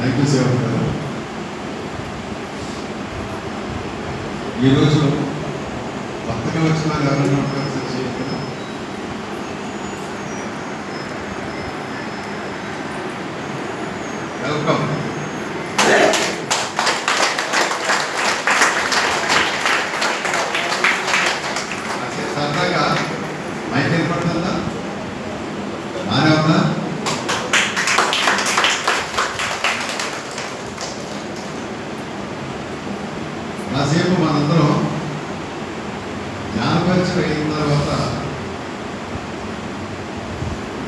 Thank you సేవ గారు. ఈరోజు కొత్తగా వచ్చిన వాళ్ళు ఎవరైనా ఉంటారు సార్ చేయాలి కదా. వెల్కమ్. సరదాగా మైక్ ఏర్పడుతుందా? బాగానే ఉందా? కాసేపు మనందరం జ్ఞానపరిచయం అయిన తర్వాత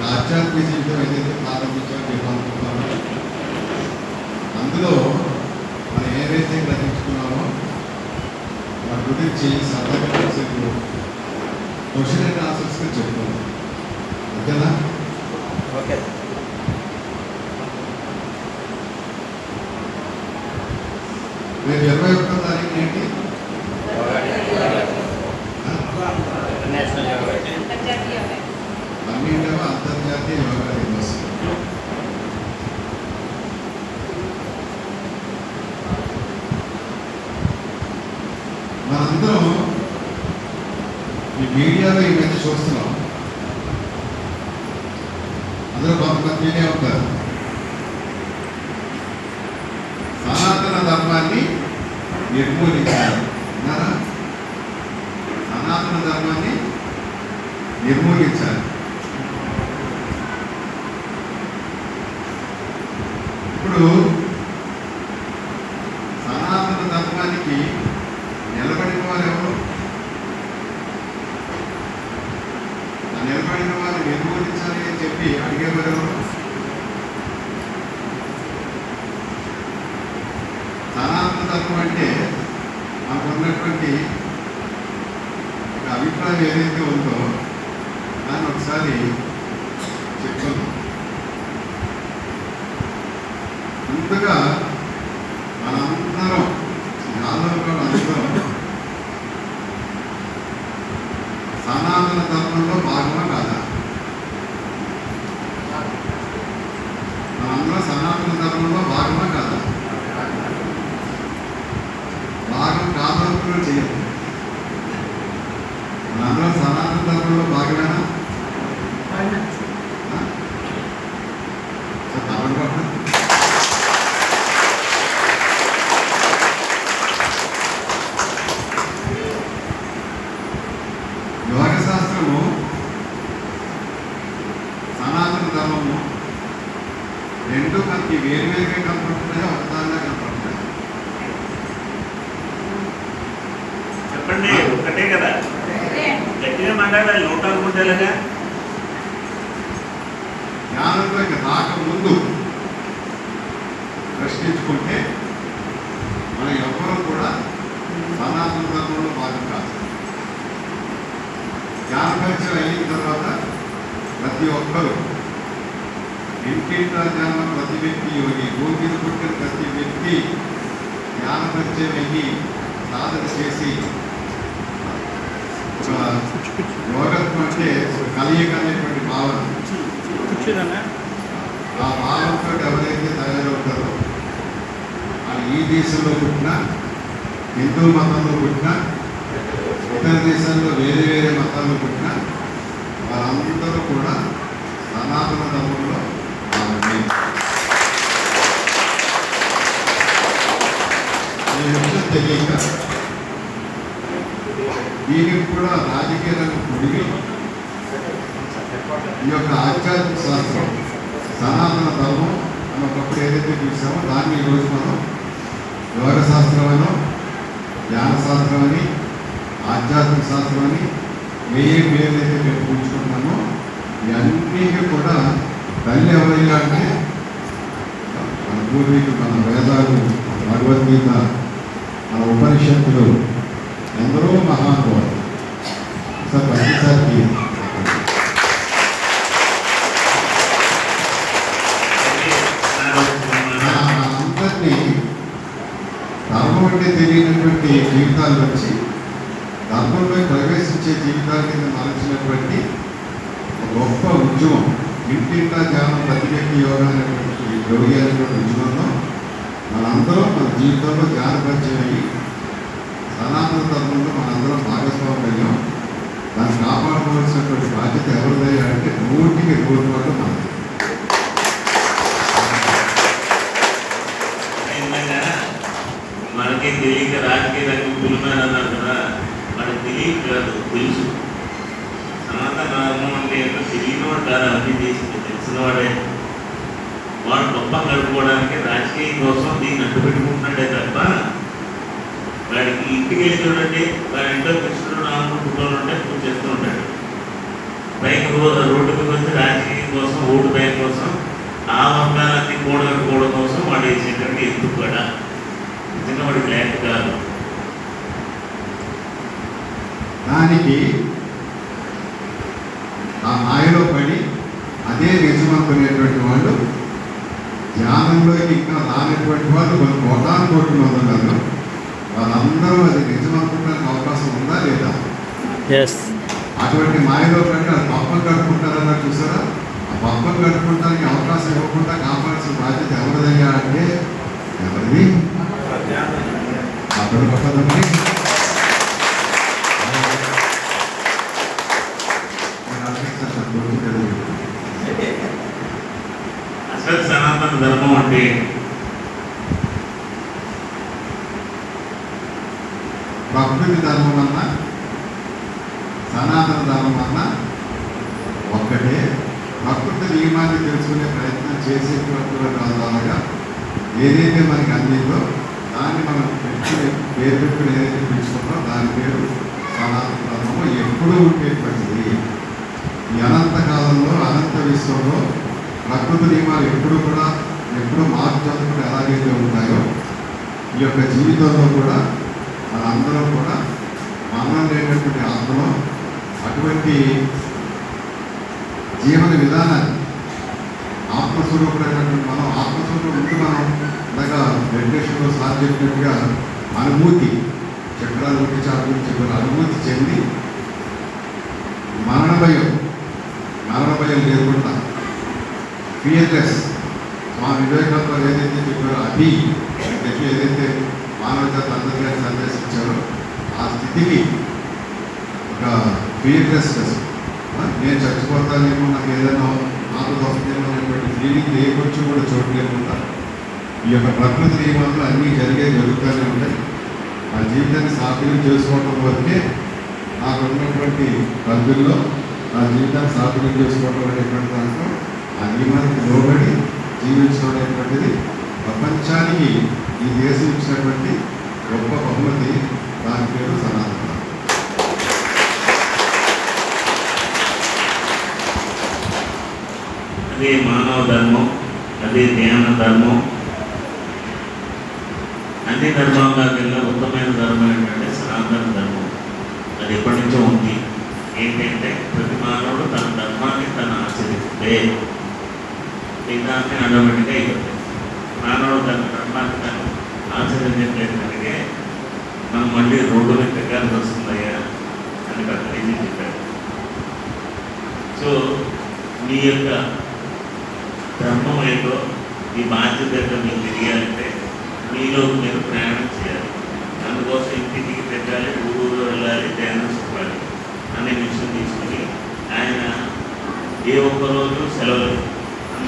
ఆధ్యాత్మిక జీవితం ఏదైతే ప్రారంభించామో చెప్పాలనుకుంటున్నామో అందులో మనం ఏదైతే గ్రహించుకున్నామో వాటి గురించి సరదాగా కాసేపు క్వశ్చన్ అండ్ ఆన్సర్స్గా చెప్తున్నాం. ఓకేనా? ఓకే. రేపు 21వ తారీఖు ఏంటి? పన్నెండవ అంతర్జాతీయ యోగా దివస్. మనందరం ఈ మీడియాలో ఈ మధ్య చూస్తున్నాం. అందరూ కొంతమంది వినే ఉంటారు, సనాతన ధర్మాన్ని నిర్మూలించారు. సనాతన ధర్మాన్ని నిర్మూలించారు. ఇప్పుడు సనాతన ధర్మానికి నిలబడిన వారు ఎవరు? ఆ నిలబడిన వారు నిర్మూలించాలి అని చెప్పి అడిగేవారు ఎవరు? సనాతన ధర్మం అంటే మనకు ఉన్నటువంటి ఒక అభిప్రాయం ఏదైతే ఉందో దాన్ని ఒకసారి చెప్తాను. అంతగా మనందరం యాదవులు అందరం సనాతన ధర్మంలో భాగమా కాదా? మనందరం సనాతన ధర్మంలో భాగమా కాదా? భాగం కాదనుకుని చేయదు. మనందరం సనాతన ధర్మంలో భాగమేనా? యోగ శాస్త్రము సనాతన ధర్మము రెండు మనకి వేరువేరుగా కనపడుతున్నాయో ఒకదానిగా కనపడుతున్నాయి. చెప్పండి, ఒకటే కదా, గట్టిగా మాట్లాడాలి. నోట్ అనుకుంటేలాగా జ్ఞానంలోకి రాకముందు ప్రశ్నించుకుంటే మనం ఎవ్వరూ కూడా సనాతన ధర్మంలో భాగం కాదు. జ్ఞానపరిచయం అయిన తర్వాత ప్రతి ఒక్కరూ ఇంటింటా జ్ఞానం ప్రతి వ్యక్తి యోగి, భూమిని పుట్టిన ప్రతి వ్యక్తి జ్ఞానపరిచయం అయ్యి సాధన చేసి యోగత్వం అంటే కలియుగ అనేటువంటి భావన, ఆ భావంతో ఎవరైతే తయారవుతారో వాళ్ళు ఈ దేశంలో పుట్టినా, హిందూ మతంలో పుట్టినా, ఇతర దేశాల్లో వేరే వేరే మతాల్లో పుట్టినా వాళ్ళందరూ కూడా సనాతన ధర్మంలో భాగమే. ఈ విషయం తెలియక దీనికి కూడా రాజకీయ రంగం పొడిగి ఈ యొక్క ఆధ్యాత్మిక శాస్త్రం సనాతన ధర్మం అని ఒకప్పుడు ఏదైతే చూసామో దాన్ని ఈరోజు మనం యోగ శాస్త్రం అనో, ధ్యాన శాస్త్రం అని, ఆధ్యాత్మిక శాస్త్రం అని ఏ పేర్లైతే మేము పూచుకుంటున్నామో ఇవన్నీ కూడా తల్లి ఎవరయ్యా అంటే మన పూర్వీకులు, మన వేదాలు, భగవద్గీత, మన ఉపనిషత్తులు ఎందరో మహానుభావులు. సార్ ప్రతిసారికి అందరినీ ధర్మం అంటే తెలియనటువంటి జీవితాలు వచ్చి ధర్మంలో ప్రవేశించే జీవితాల కింద మలచినటువంటి గొప్ప ఉద్యమం ఇంటింటా ధ్యానం ప్రతి వ్యక్తి యోగా అనేటువంటి యోగి అనేటువంటి విజయంలో మనందరం మన జీవితంలో ధ్యానపరిచయం అయ్యి సనాతన ధర్మంలో మనందరం భాగస్వామ్యం అయ్యాం. దాన్ని కాపాడుకోవాల్సినటువంటి బాధ్యత ఎవరిదయ్యా అంటే 100% మనది. మనకి తెలియక రాజకీయ రంగం పిలుమన్నారు కదా, మనకి తెలియక కాదు, తెలుసు. సనాతన ధర్మం అంటే ఏంటో తెలియని వాడు కాదు, అన్ని చేసింది తెలిసిన వాడే. వాడు గొప్ప గడుపుకోవడానికి రాజకీయం కోసం దీన్ని అడ్డు పెట్టుకుంటున్నాడే తప్ప వాడికి ఇంటికి వెళ్ళి చూడండి, వాడి ఇంట్లో కృష్ణుడు రాముడు ఫోటోలు ఉంటే పూజ చేస్తూ ఉంటాడు. పైకి రోడ్డు మీద వచ్చి రాజకీయం కోసం, ఓటు బ్యాంక్ కోసం, ఆ వర్గాలన్నీ కూడగట్టుకోవడం కోసం వాడు వేసేటువంటి ఎందుకు కూడా నిజంగా వాడికి లేక కాదు. దానికి ఆ మాయలో పడి అదే నిజమనుకునేటువంటి వాళ్ళు, ధ్యానంలోకి ఇంకా రానటువంటి వాళ్ళు కొన్ని కోటాను కోట్లు మంది ఉన్నారు. వాళ్ళందరూ అది నిజమనుకోవడానికి అవకాశం ఉందా లేదా? అటువంటి మాయలో కంటే అది పప్పం కట్టుకుంటారన్నా చూసారా? ఆ పప్పం కట్టుకుంటానికి అవకాశం ఇవ్వకుండా కాపాడాల్సిన బాధ్యత ఎవరిదయ్యా అంటే ఎవరిది? అక్కడ పక్కదండి. అసలు సనాతన ధర్మం అంటే ప్రకృతి ధర్మం అన్నా సనాతన ధర్మం అన్నా ఒక్కటే. ప్రకృతి నియమాన్ని తెలుసుకునే ప్రయత్నం చేసేటువంటి ద్వారా ఏదైతే మనకి అందిందో దాన్ని మనం పేరు పెట్టుకుని ఏదైతే పిలుచుకున్నామో దాని పేరు సనాతన ధర్మము. ఎప్పుడూ ఉండేటువంటిది. ఈ అనంత కాలంలో అనంత విశ్వంలో ప్రకృతి నియమాలు ఎప్పుడు మార్పు చెందకుండా ఎలాగైతే ఉంటాయో ఈ యొక్క జీవితంలో కూడా మనందరం కూడా మరణం లేనటువంటి ఆత్మలో అటువంటి జీవన విధానాన్ని ఆత్మస్వరూపుడైనటువంటి మనం ఆత్మస్వరూపం ఉంటూ మనం ఇందాక మెడిటేషన్లో సార్ చెప్పినట్టుగా అనుభూతి చక్రాలు గురించి గురించి అనుభూతి చెంది మరణ భయం లేకుండా ఫియర్లెస్ స్వామి వివేకానంద ఏదైతే చెప్పారో అది చెప్పి ఏదైతే మానవ జాతి అందరికీ సందేశించారో ఆ స్థితికి ఒక ఫియర్లెస్నెస్, నేను చచ్చిపోతానేమో, నాకు ఏదైనా ఆపద వస్తుందేమో అనేటువంటి ఫీలింగ్ ఏ కొంచెం కూడా చోటు లేకుండా ఈ యొక్క ప్రకృతి నియమాలు అన్నీ జరుగుతూనే ఉంటాయి. ఆ జీవితాన్ని సాఫీగా చేసుకోవడం వరకే నాకు ఉన్నటువంటి పరిధుల్లో ఆ జీవితాన్ని సాఫీగా చేసుకోవడం అనేటువంటి దాంట్లో ఆ నియమానికి లోబడి జీవించడం అనేటువంటిది ప్రపంచానికి ఈ దేశం ఇచ్చినటువంటి గొప్ప బహుమతి. దాని పేరు సనాతన. అదే మానవ ధర్మం, అదే ధ్యాన ధర్మం. అన్ని ధర్మాలకల్లా ఉత్తమైన ధర్మం ఏంటంటే సనాతన ధర్మం. అది ఎప్పటి నుంచో ఉంది. ఏంటంటే ప్రతి మానవుడు తన ధర్మాన్ని తను ఆచరిస్తే దాన్ని ఆటోమేటిక్గా అయిపోతుంది. మానవుడు తన ధర్మాన్ని తను ఆచరించట్లేదంటే మనం మళ్ళీ రోడ్డు మీద ఎక్కాల్సి వస్తుందయ్యా అని కథ చెప్పారు. సో మీ యొక్క ధర్మం ఏంటో, ఈ బాధ్యత ఏంటో మీకు తెలియాలంటే మీలో మీరు ప్రయాణం చేయాలి. అందుకోసం ఇంటికి పెట్టాలి, ఊరు వెళ్ళాలి, ధ్యానం చెప్పాలి అనే విషయం తీసుకుని ఆయన ఏ ఒక్క రోజు సెలవులు